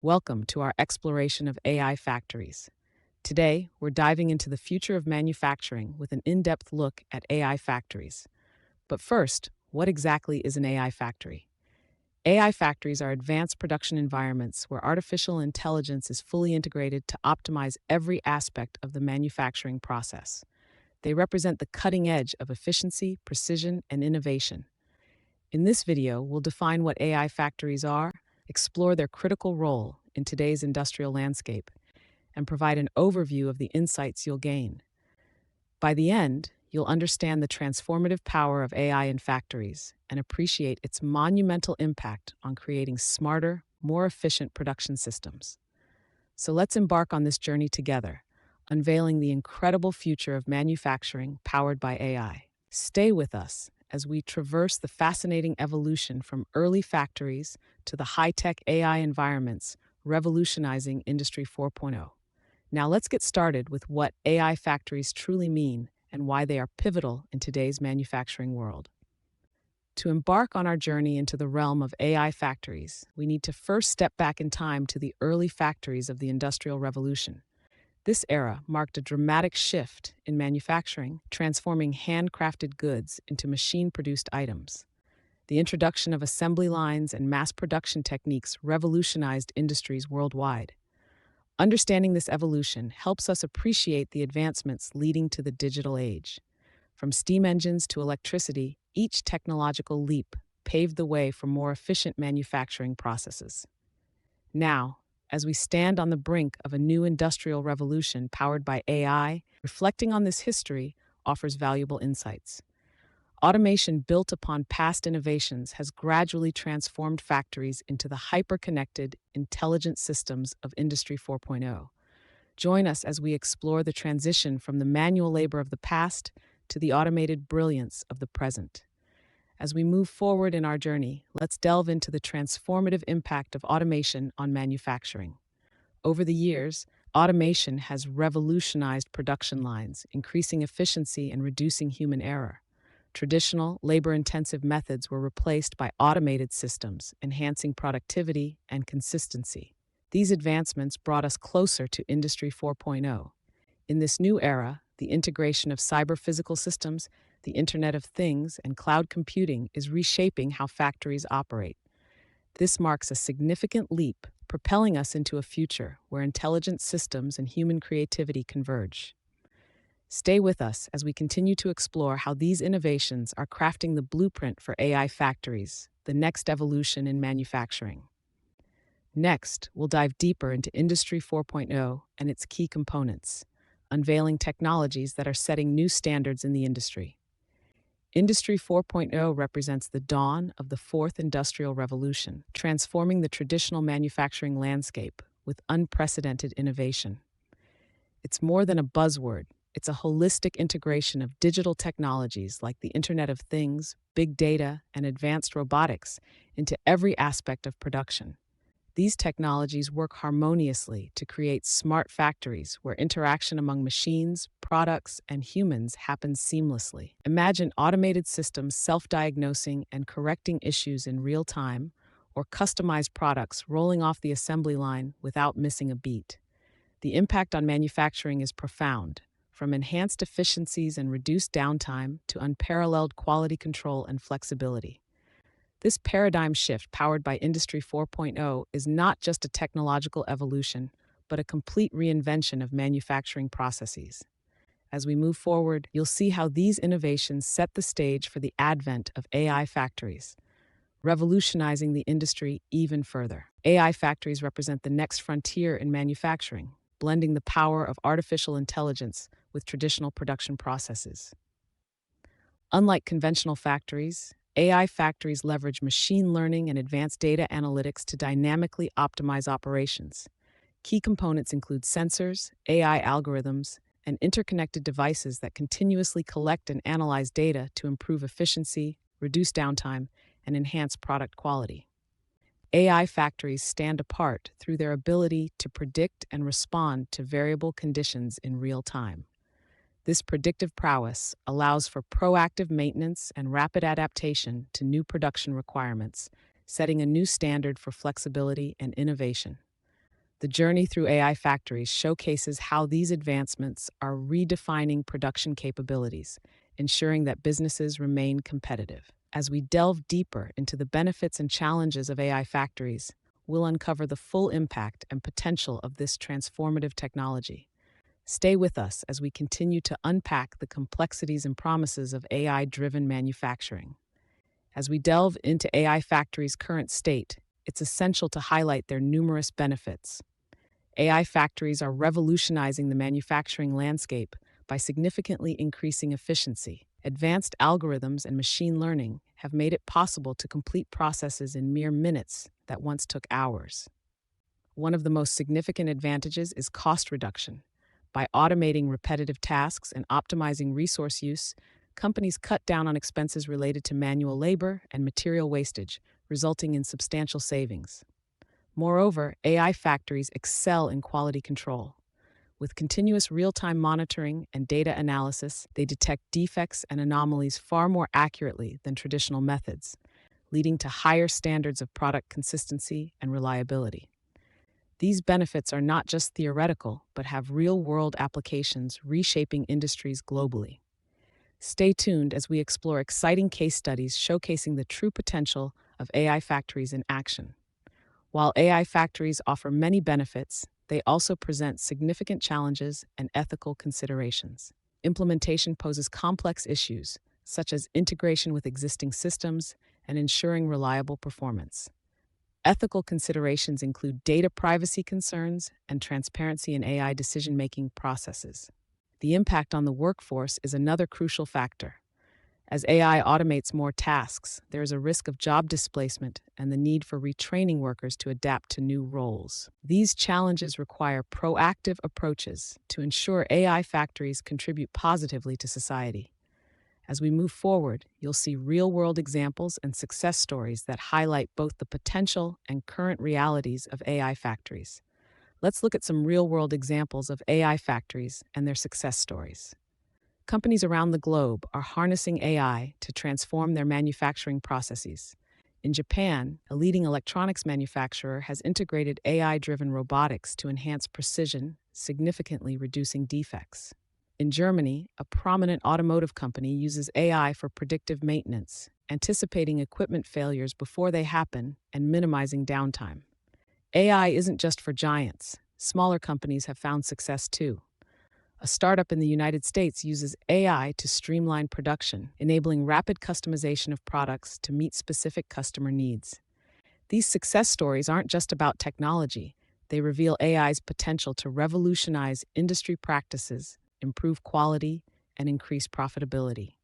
Welcome to our exploration of AI factories. Today, we're diving into the future of manufacturing with an in depth look at AI factories. But first, what exactly is an AI factory? AI factories are advanced production environments where artificial intelligence is fully integrated to optimize every aspect of the manufacturing process. They represent the cutting edge of efficiency, precision, and innovation. In this video, we'll define what AI factories are, explore their critical role in today's industrial landscape, and provide an overview of the insights you'll gain. By the end, you'll understand the transformative power of AI in factories and appreciate its monumental impact on creating smarter, more efficient production systems. So let's embark on this journey together, unveiling the incredible future of manufacturing powered by AI. Stay with us as we traverse the fascinating evolution from early factories to the high-tech AI environments revolutionizing Industry 4.0. Now let's get started with what AI factories truly mean and why they are pivotal in today's manufacturing world. To embark on our journey into the realm of AI factories, we need to first step back in time to the early factories of the Industrial Revolution. This era marked a dramatic shift in manufacturing, transforming handcrafted goods into machine produced items. The introduction of assembly lines and mass production techniques revolutionized industries worldwide. Understanding this evolution helps us appreciate the advancements leading to the digital age. From steam engines to electricity, each technological leap paved the way for more efficient manufacturing processes. Now, as we stand on the brink of a new industrial revolution powered by AI, reflecting on this history offers valuable insights. Automation built upon past innovations has gradually transformed factories into the hyper-connected, intelligent systems of Industry 4.0. Join us as we explore the transition from the manual labor of the past to the automated brilliance of the present. As we move forward in our journey, let's delve into the transformative impact of automation on manufacturing. Over the years, automation has revolutionized production lines, increasing efficiency and reducing human error. Traditional, labor intensive methods were replaced by automated systems, enhancing productivity and consistency. These advancements brought us closer to Industry 4.0. In this new era, the integration of cyber-physical systems, the Internet of Things, and cloud computing is reshaping how factories operate. This marks a significant leap, propelling us into a future where intelligent systems and human creativity converge. Stay with us as we continue to explore how these innovations are crafting the blueprint for AI factories, the next evolution in manufacturing. Next, we'll dive deeper into Industry 4.0 and its key components, unveiling technologies that are setting new standards in the industry. Industry 4.0 represents the dawn of the fourth industrial revolution, transforming the traditional manufacturing landscape with unprecedented innovation. It's more than a buzzword. It's a holistic integration of digital technologies like the Internet of Things, big data, and advanced robotics into every aspect of production. These technologies work harmoniously to create smart factories where interaction among machines, products, and humans happens seamlessly. Imagine automated systems self-diagnosing and correcting issues in real time, or customized products rolling off the assembly line without missing a beat. The impact on manufacturing is profound, from enhanced efficiencies and reduced downtime to unparalleled quality control and flexibility. This paradigm shift powered by Industry 4.0 is not just a technological evolution, but a complete reinvention of manufacturing processes. As we move forward, you'll see how these innovations set the stage for the advent of AI factories, revolutionizing the industry even further. AI factories represent the next frontier in manufacturing, blending the power of artificial intelligence with traditional production processes. Unlike conventional factories, AI factories leverage machine learning and advanced data analytics to dynamically optimize operations. Key components include sensors, AI algorithms, and interconnected devices that continuously collect and analyze data to improve efficiency, reduce downtime, and enhance product quality. AI factories stand apart through their ability to predict and respond to variable conditions in real time. This predictive prowess allows for proactive maintenance and rapid adaptation to new production requirements, setting a new standard for flexibility and innovation. The journey through AI factories showcases how these advancements are redefining production capabilities, ensuring that businesses remain competitive. As we delve deeper into the benefits and challenges of AI factories, we'll uncover the full impact and potential of this transformative technology. Stay with us as we continue to unpack the complexities and promises of AI driven manufacturing. As we delve into AI factories' current state, it's essential to highlight their numerous benefits. AI factories are revolutionizing the manufacturing landscape by significantly increasing efficiency. Advanced algorithms and machine learning have made it possible to complete processes in mere minutes that once took hours. One of the most significant advantages is cost reduction. By automating repetitive tasks and optimizing resource use, companies cut down on expenses related to manual labor and material wastage, resulting in substantial savings. Moreover, AI factories excel in quality control. With continuous real-time monitoring and data analysis, they detect defects and anomalies far more accurately than traditional methods, leading to higher standards of product consistency and reliability. These benefits are not just theoretical, but have real-world applications reshaping industries globally. Stay tuned as we explore exciting case studies showcasing the true potential of AI factories in action. While AI factories offer many benefits, they also present significant challenges and ethical considerations. Implementation poses complex issues, such as integration with existing systems and ensuring reliable performance. Ethical considerations include data privacy concerns and transparency in AI decision-making processes. The impact on the workforce is another crucial factor. As AI automates more tasks, there is a risk of job displacement and the need for retraining workers to adapt to new roles. These challenges require proactive approaches to ensure AI factories contribute positively to society. As we move forward, you'll see real-world examples and success stories that highlight both the potential and current realities of AI factories. Let's look at some real-world examples of AI factories and their success stories. Companies around the globe are harnessing AI to transform their manufacturing processes. In Japan, a leading electronics manufacturer has integrated AI-driven robotics to enhance precision, significantly reducing defects. In Germany, a prominent automotive company uses AI for predictive maintenance, anticipating equipment failures before they happen and minimizing downtime. AI isn't just for giants. Smaller companies have found success too. A startup in the United States uses AI to streamline production, enabling rapid customization of products to meet specific customer needs. These success stories aren't just about technology. They reveal AI's potential to revolutionize industry practices, improve quality, and increase profitability.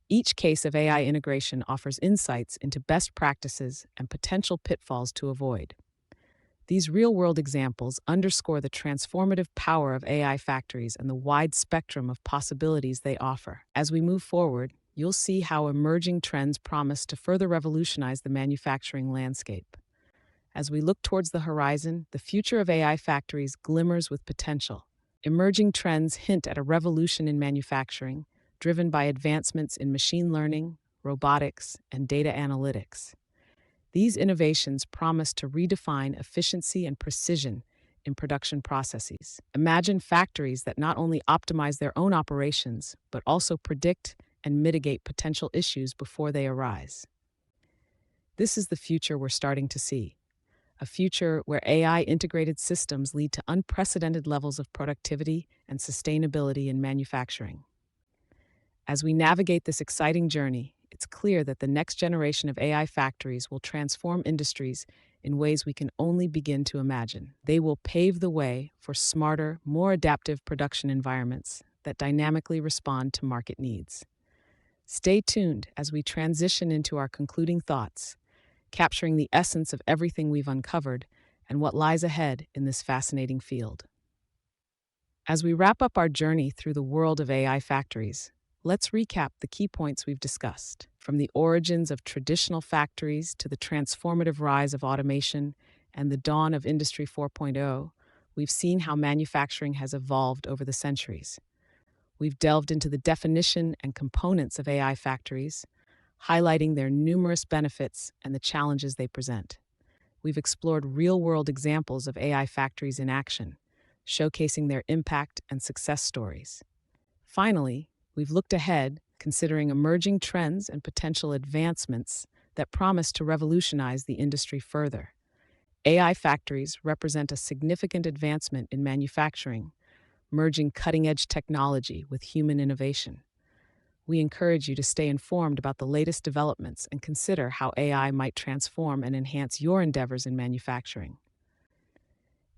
Each case of AI integration offers insights into best practices and potential pitfalls to avoid. These real-world examples underscore the transformative power of AI factories and the wide spectrum of possibilities they offer. As we move forward, you'll see how emerging trends promise to further revolutionize the manufacturing landscape. As we look towards the horizon, the future of AI factories glimmers with potential. Emerging trends hint at a revolution in manufacturing, driven by advancements in machine learning, robotics, and data analytics. These innovations promise to redefine efficiency and precision in production processes. Imagine factories that not only optimize their own operations, but also predict and mitigate potential issues before they arise. This is the future we're starting to see, a future where AI-integrated systems lead to unprecedented levels of productivity and sustainability in manufacturing. As we navigate this exciting journey, it's clear that the next generation of AI factories will transform industries in ways we can only begin to imagine. They will pave the way for smarter, more adaptive production environments that dynamically respond to market needs. Stay tuned as we transition into our concluding thoughts, capturing the essence of everything we've uncovered and what lies ahead in this fascinating field. As we wrap up our journey through the world of AI factories, let's recap the key points we've discussed. From the origins of traditional factories to the transformative rise of automation and the dawn of Industry 4.0, we've seen how manufacturing has evolved over the centuries. We've delved into the definition and components of AI factories, highlighting their numerous benefits and the challenges they present. we've explored real-world examples of AI factories in action, showcasing their impact and success stories. Finally, we've looked ahead, considering emerging trends and potential advancements that promise to revolutionize the industry further. AI factories represent a significant advancement in manufacturing, merging cutting-edge technology with human innovation. We encourage you to stay informed about the latest developments and consider how AI might transform and enhance your endeavors in manufacturing.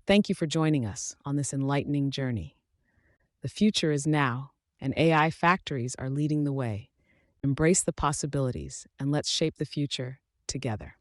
Thank you for joining us on this enlightening journey. The future is now, and AI factories are leading the way. Embrace the possibilities, and let's shape the future together.